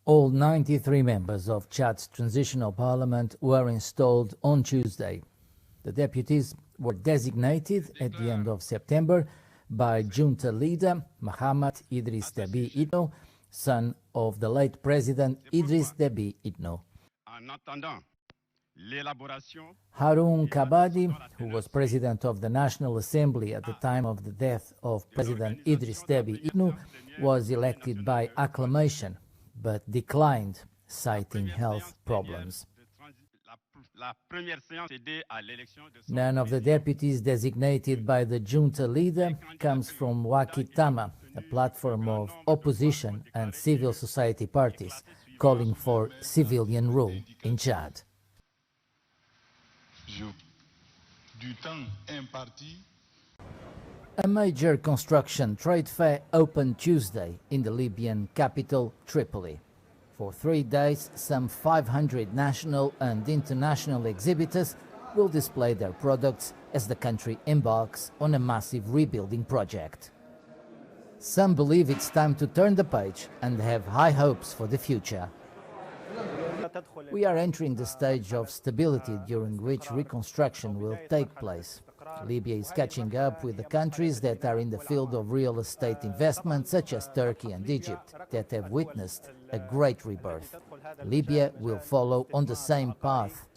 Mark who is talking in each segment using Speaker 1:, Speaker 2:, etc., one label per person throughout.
Speaker 1: All 93 members of Chad's transitional parliament were installed on Tuesday. The deputies were designated at the end of September by junta leader Mohamed Idriss Déby Itno, son of the late president Idriss Déby Itno. Haroun Kabadi, who was president of the National Assembly at the time of the death of President Idriss Déby Itno, was elected by acclamation, but declined, citing health problems. None of the deputies designated by the junta leader comes from Wakitama, a platform of opposition and civil society parties, calling for civilian rule in Chad. A major construction trade fair opened Tuesday in the Libyan capital, Tripoli. For 3 days, some 500 national and international exhibitors will display their products as the country embarks on a massive rebuilding project. Some believe it's time to turn the page and have high hopes for the future. We are entering the stage of stability during which reconstruction will take place. Libya is catching up with the countries that are in the field of real estate investment, such as Turkey and Egypt, that have witnessed a great rebirth. Libya will follow on the same path.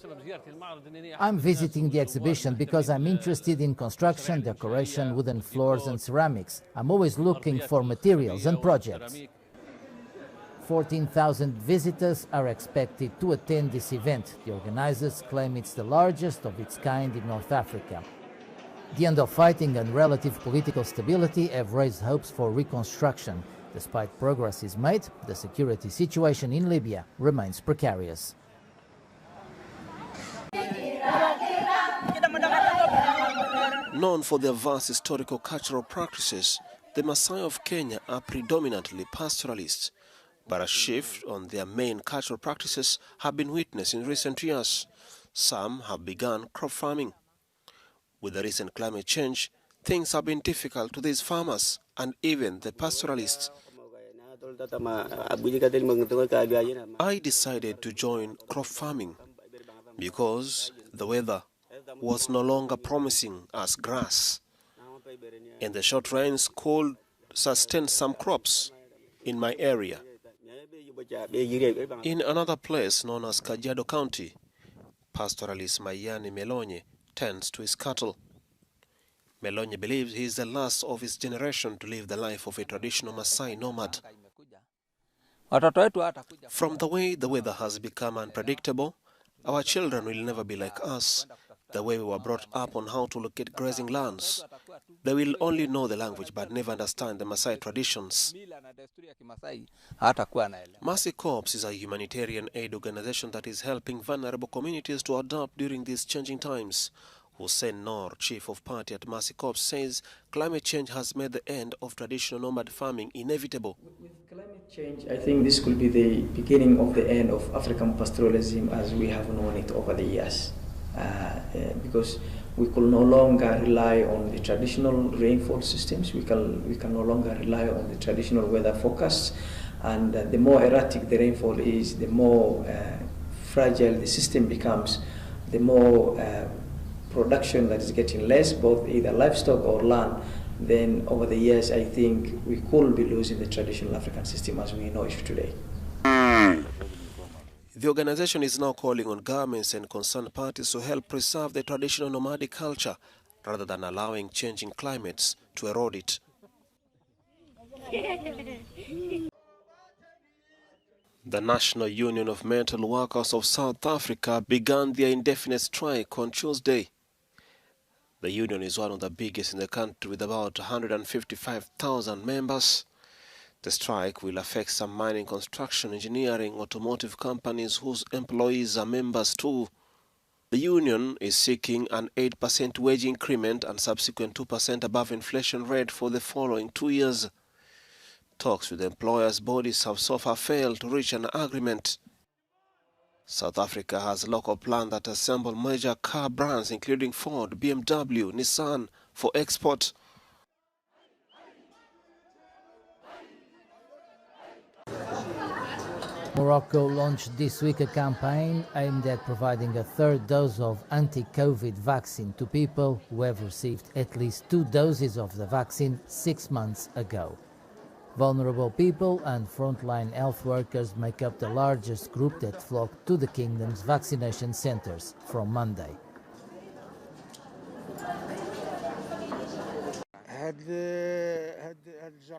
Speaker 1: I'm visiting the exhibition because I'm interested in construction, decoration, wooden floors and ceramics. I'm always looking for materials and projects. 14,000 visitors are expected to attend this event. The organizers claim it's the largest of its kind in North Africa. The end of fighting and relative political stability have raised hopes for reconstruction. Despite progress is made, the security situation in Libya remains precarious.
Speaker 2: Known for their vast historical cultural practices, the Maasai of Kenya are predominantly pastoralists, but a shift on their main cultural practices have been witnessed in recent years. Some have begun crop farming. With the recent climate change, things have been difficult to these farmers and even the pastoralists. I decided to join crop farming because the weather was no longer promising us grass, and the short rains could sustain some crops in my area. In another place known as Kajiado County, pastoralist Mayani Melonye tends to his cattle. Melonye believes he is the last of his generation to live the life of a traditional Maasai nomad. From the way the weather has become unpredictable, our children will never be like us, the way we were brought up on how to locate grazing lands. They will only know the language but never understand the Maasai traditions. Mercy Corps is a humanitarian aid organization that is helping vulnerable communities to adapt during these changing times. Hussein Noor, chief of party at Mercy Corps, says climate change has made the end of traditional nomad farming inevitable.
Speaker 3: With climate change, I think this could be the beginning of the end of African pastoralism as we have known it over the years. Because we could no longer rely on the traditional rainfall systems, we can no longer rely on the traditional weather forecasts, and the more erratic the rainfall is, the more fragile the system becomes, the more production that is getting less, both either livestock or land. Then over the years, I think we could be losing the traditional African system as we know it today.
Speaker 2: The organization is now calling on governments and concerned parties to help preserve the traditional nomadic culture rather than allowing changing climates to erode it. The National Union of Metalworkers of South Africa began their indefinite strike on Tuesday. The union is one of the biggest in the country with about 155,000 members. The strike will affect some mining, construction, engineering, automotive companies whose employees are members too. The union is seeking an 8% wage increment and subsequent 2% above inflation rate for the following 2 years. Talks with employers' bodies have so far failed to reach an agreement. South Africa has a local plant that assembles major car brands including Ford, BMW, Nissan for export.
Speaker 1: Morocco launched this week a campaign aimed at providing a third dose of anti-COVID vaccine to people who have received at least 2 doses of the vaccine 6 months ago. Vulnerable people and frontline health workers make up the largest group that flocked to the kingdom's vaccination centres from Monday.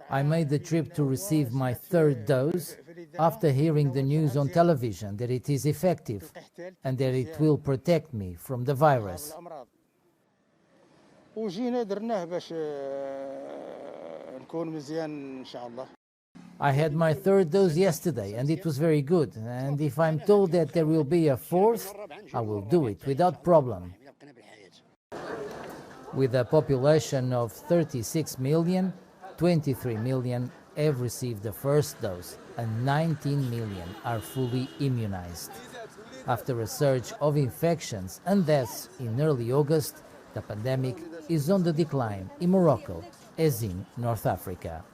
Speaker 1: I made the trip to receive my third dose after hearing the news on television that it is effective and that it will protect me from the virus. I had my third dose yesterday and it was very good, and if I'm told that there will be a fourth, I will do it without problem. With a population of 36 million, 23 million have received the first dose and 19 million are fully immunized. After a surge of infections and deaths in early August, the pandemic is on the decline in Morocco, as in North Africa.